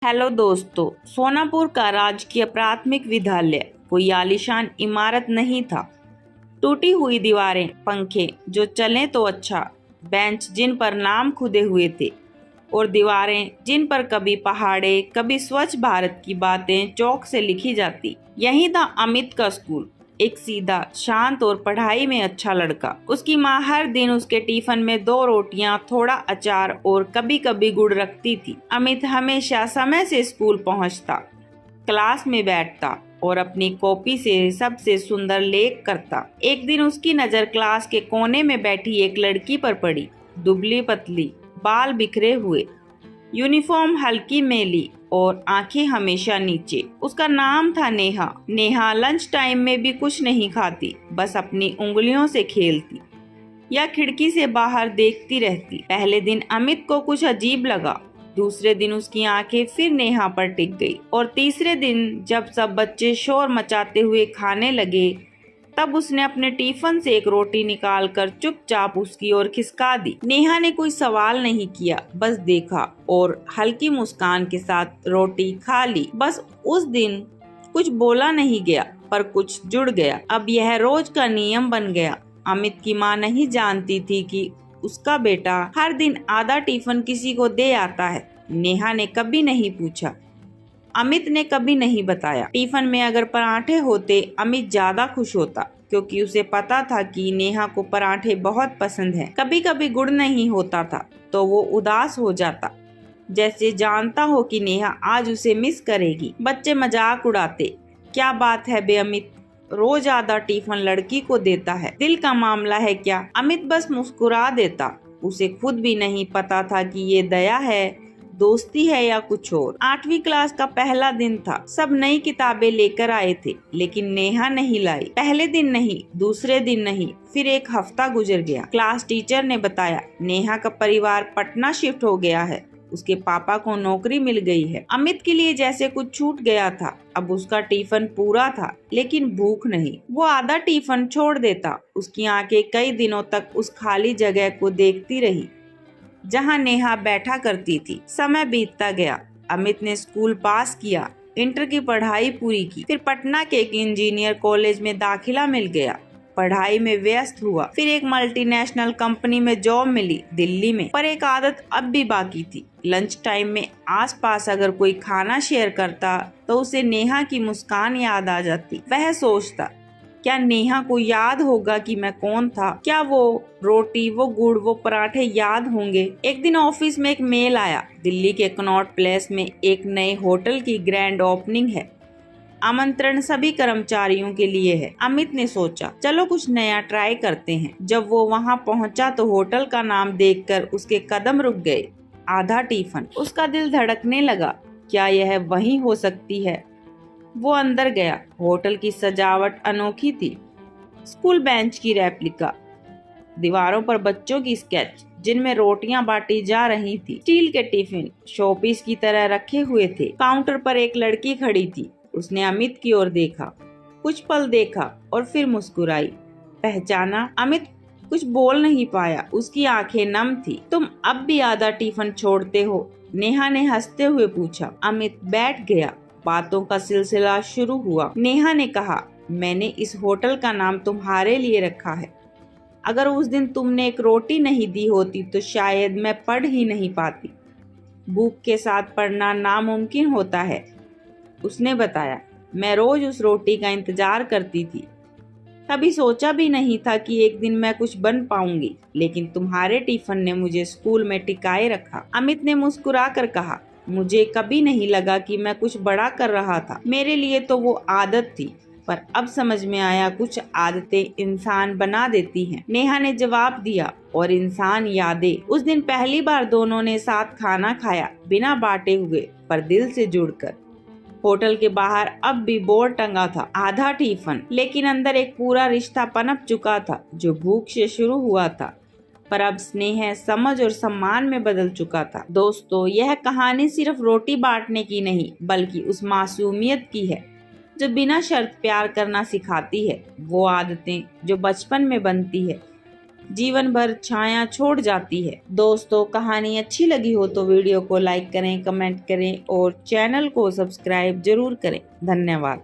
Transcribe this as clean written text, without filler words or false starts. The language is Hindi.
हेलो दोस्तों, सोनापुर का राजकीय प्राथमिक विद्यालय कोई आलीशान इमारत नहीं था। टूटी हुई दीवारें, पंखे जो चले तो अच्छा, बेंच जिन पर नाम खुदे हुए थे और दीवारें जिन पर कभी पहाड़े कभी स्वच्छ भारत की बातें चौक से लिखी जाती। यही था अमित का स्कूल। एक सीधा, शांत और पढ़ाई में अच्छा लड़का। उसकी माँ हर दिन उसके टिफिन में 2 रोटियां, थोड़ा अचार और कभी कभी गुड़ रखती थी। अमित हमेशा समय से स्कूल पहुंचता, क्लास में बैठता और अपनी कॉपी से सबसे सुंदर लेख करता। एक दिन उसकी नजर क्लास के कोने में बैठी एक लड़की पर पड़ी। दुबली पतली, बाल बिखरे हुए, यूनिफॉर्म हल्की मैली और आंखें हमेशा नीचे। उसका नाम था नेहा। नेहा लंच टाइम में भी कुछ नहीं खाती, बस अपनी उंगलियों से खेलती या खिड़की से बाहर देखती रहती। पहले दिन अमित को कुछ अजीब लगा, दूसरे दिन उसकी आंखें फिर नेहा पर टिक गई और तीसरे दिन जब सब बच्चे शोर मचाते हुए खाने लगे, तब उसने अपने टिफिन से एक रोटी निकालकर चुपचाप उसकी ओर खिसका दी। नेहा ने कोई सवाल नहीं किया, बस देखा और हल्की मुस्कान के साथ रोटी खा ली। बस उस दिन कुछ बोला नहीं गया, पर कुछ जुड़ गया। अब यह रोज का नियम बन गया। अमित की माँ नहीं जानती थी कि उसका बेटा हर दिन आधा टिफिन किसी को दे आता है। नेहा ने कभी नहीं पूछा, अमित ने कभी नहीं बताया। टिफिन में अगर पराठे होते, अमित ज्यादा खुश होता, क्योंकि उसे पता था कि नेहा को पराठे बहुत पसंद हैं। कभी कभी गुड़ नहीं होता था तो वो उदास हो जाता, जैसे जानता हो कि नेहा आज उसे मिस करेगी। बच्चे मजाक उड़ाते, क्या बात है बे अमित, रोज आधा टिफिन लड़की को देता है, दिल का मामला है क्या? अमित बस मुस्कुरा देता। उसे खुद भी नहीं पता था कि ये दया है, दोस्ती है या कुछ और। 8वीं क्लास का पहला दिन था। सब नई किताबें लेकर आए थे, लेकिन नेहा नहीं लाई। पहले दिन नहीं, दूसरे दिन नहीं, फिर एक हफ्ता गुजर गया। क्लास टीचर ने बताया, नेहा का परिवार पटना शिफ्ट हो गया है, उसके पापा को नौकरी मिल गई है। अमित के लिए जैसे कुछ छूट गया था। अब उसका टिफिन पूरा था, लेकिन भूख नहीं। वो आधा टिफिन छोड़ देता। उसकी आंखें कई दिनों तक उस खाली जगह को देखती रही जहां नेहा बैठा करती थी। समय बीतता गया। अमित ने स्कूल पास किया, इंटर की पढ़ाई पूरी की, फिर पटना के एक इंजीनियर कॉलेज में दाखिला मिल गया। पढ़ाई में व्यस्त हुआ, फिर एक मल्टीनेशनल कंपनी में जॉब मिली दिल्ली में। पर एक आदत अब भी बाकी थी। लंच टाइम में आसपास अगर कोई खाना शेयर करता तो उसे नेहा की मुस्कान याद आ जाती। वह सोचता, क्या नेहा को याद होगा कि मैं कौन था? क्या वो रोटी, वो गुड़, वो पराठे याद होंगे? एक दिन ऑफिस में एक मेल आया, दिल्ली के कनॉट प्लेस में एक नए होटल की ग्रैंड ओपनिंग है, आमंत्रण सभी कर्मचारियों के लिए है। अमित ने सोचा, चलो कुछ नया ट्राई करते हैं। जब वो वहाँ पहुँचा तो होटल का नाम देखकर उसके कदम रुक गए। आधा टिफिन। उसका दिल धड़कने लगा, क्या यह वही हो सकती है? वो अंदर गया। होटल की सजावट अनोखी थी। स्कूल बेंच की रेप्लिका, दीवारों पर बच्चों की स्केच जिनमें रोटियां बांटी जा रही थी। स्टील के टिफिन शोपीस की तरह रखे हुए थे। काउंटर पर एक लड़की खड़ी थी। उसने अमित की ओर देखा, कुछ पल देखा और फिर मुस्कुराई। पहचाना? अमित कुछ बोल नहीं पाया, उसकी आंखें नम थी। तुम अब भी आधा टिफिन छोड़ते हो? नेहा ने हंसते हुए पूछा। अमित बैठ गया। बातों का सिलसिला शुरू हुआ। नेहा ने कहा, मैंने इस होटल का नाम तुम्हारे लिए रखा है। अगर उस दिन तुमने एक रोटी नहीं दी होती तो शायद मैं पढ़ ही नहीं पाती। भूख के साथ पढ़ना नामुमकिन होता है, उसने बताया। मैं रोज उस रोटी का इंतजार करती थी। कभी सोचा भी नहीं था कि एक दिन मैं कुछ बन पाऊंगी, लेकिन तुम्हारे टिफिन ने मुझे स्कूल में टिकाए रखा। अमित ने मुस्कुरा कर कहा, मुझे कभी नहीं लगा कि मैं कुछ बड़ा कर रहा था। मेरे लिए तो वो आदत थी, पर अब समझ में आया कुछ आदतें इंसान बना देती हैं। नेहा ने जवाब दिया, और इंसान यादें। उस दिन पहली बार दोनों ने साथ खाना खाया, बिना बांटे हुए पर दिल से जुड़कर। होटल के बाहर अब भी बोर्ड टंगा था, आधा टिफिन, लेकिन अंदर एक पूरा रिश्ता पनप चुका था जो भूख से शुरू हुआ था, पर अब स्नेह, समझ और सम्मान में बदल चुका था। दोस्तों, यह कहानी सिर्फ रोटी बांटने की नहीं, बल्कि उस मासूमियत की है जो बिना शर्त प्यार करना सिखाती है। वो आदतें जो बचपन में बनती है, जीवन भर छाया छोड़ जाती है। दोस्तों, कहानी अच्छी लगी हो तो वीडियो को लाइक करें, कमेंट करें और चैनल को सब्सक्राइब जरूर करें। धन्यवाद।